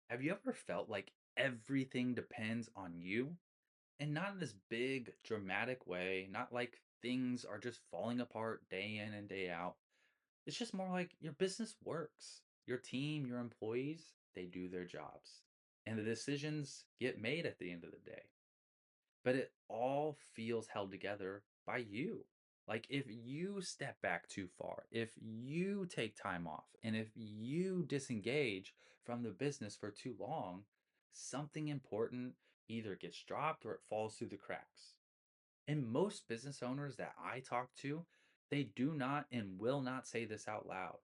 Have you ever felt like everything depends on you? And not in this big dramatic way, not like things are just falling apart day in and day out. It's just more like your business works. Your team, your employees, they do their jobs. And the decisions get made at the end of the day, but it all feels held together by you. Like if you step back too far, if you take time off, and if you disengage from the business for too long, something important either gets dropped or it falls through the cracks. And most business owners that I talk to, they do not and will not say this out loud.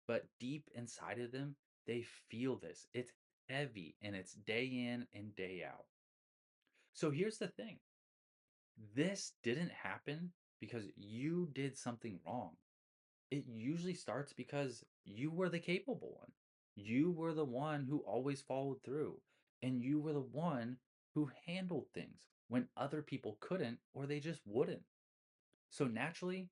But deep inside of them, they feel this. It's heavy and it's day in and day out. So here's the thing, this didn't happen because you did something wrong. It usually starts because you were the capable one. You were the one who always followed through. And you were the one who handled things when other people couldn't or they just wouldn't. So naturally,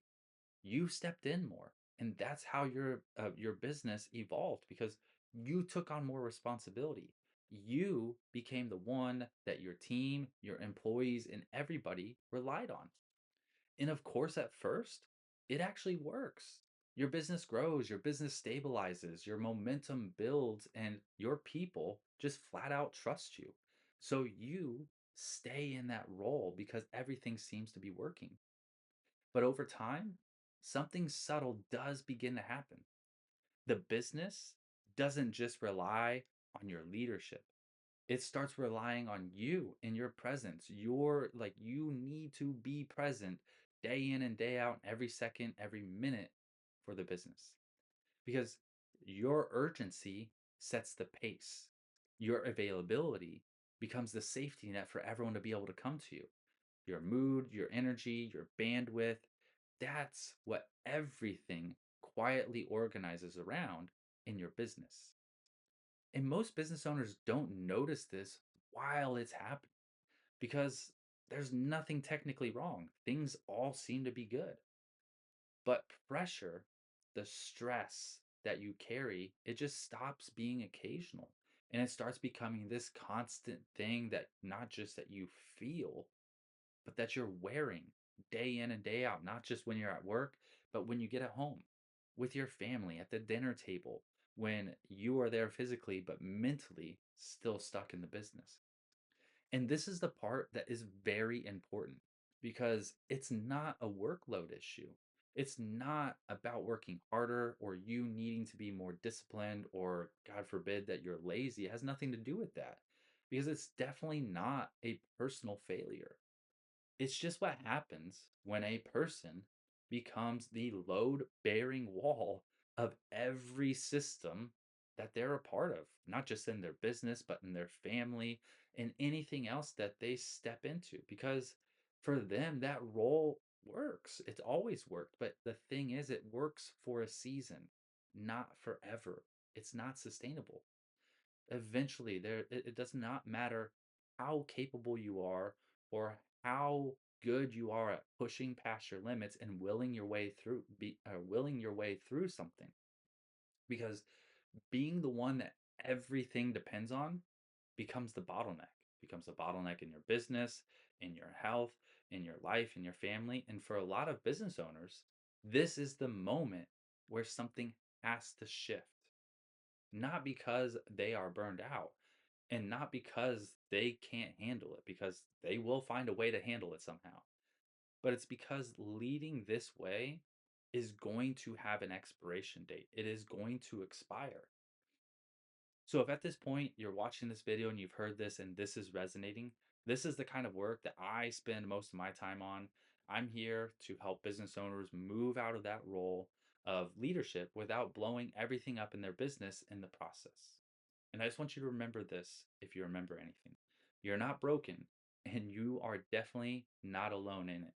you stepped in more. And that's how your business evolved because you took on more responsibility. You became the one that your team, your employees, and everybody relied on. And of course, at first, it actually works. Your business grows, your business stabilizes, your momentum builds, and your people just flat out trust you. So you stay in that role because everything seems to be working. But over time, something subtle does begin to happen. The business doesn't just rely on your leadership, it starts relying on you and your presence. You need to be present day in and day out, every second, every minute for the business because your urgency sets the pace. Your availability becomes the safety net for everyone to be able to come to you. Your mood, your energy, your bandwidth, that's what everything quietly organizes around in your business. And most business owners don't notice this while it's happening because there's nothing technically wrong. Things all seem to be good. But pressure, the stress that you carry, it just stops being occasional and it starts becoming this constant thing that not just that you feel, but that you're wearing day in and day out, not just when you're at work, but when you get at home with your family at the dinner table, when you are there physically, but mentally still stuck in the business. And this is the part that is very important because it's not a workload issue. It's not about working harder or you needing to be more disciplined or, God forbid, that you're lazy. It has nothing to do with that because it's definitely not a personal failure. It's just what happens when a person becomes the load bearing wall of every system that they're a part of, not just in their business, but in their family and anything else that they step into. Because for them, that role works. It's always worked. But the thing is, it works for a season, not forever. It's not sustainable. Eventually, it does not matter how capable you are or how good you are at pushing past your limits and willing your way through something, because being the one that everything depends on becomes a bottleneck in your business, in your health, in your life, in your family. And for a lot of business owners, this is the moment where something has to shift, not because they are burned out and not because they can't handle it, because they will find a way to handle it somehow. But it's because leading this way is going to have an expiration date. It is going to expire. So if at this point you're watching this video and you've heard this and this is resonating, this is the kind of work that I spend most of my time on. I'm here to help business owners move out of that role of leadership without blowing everything up in their business in the process. And I just want you to remember this if you remember anything. You're not broken, and you are definitely not alone in it.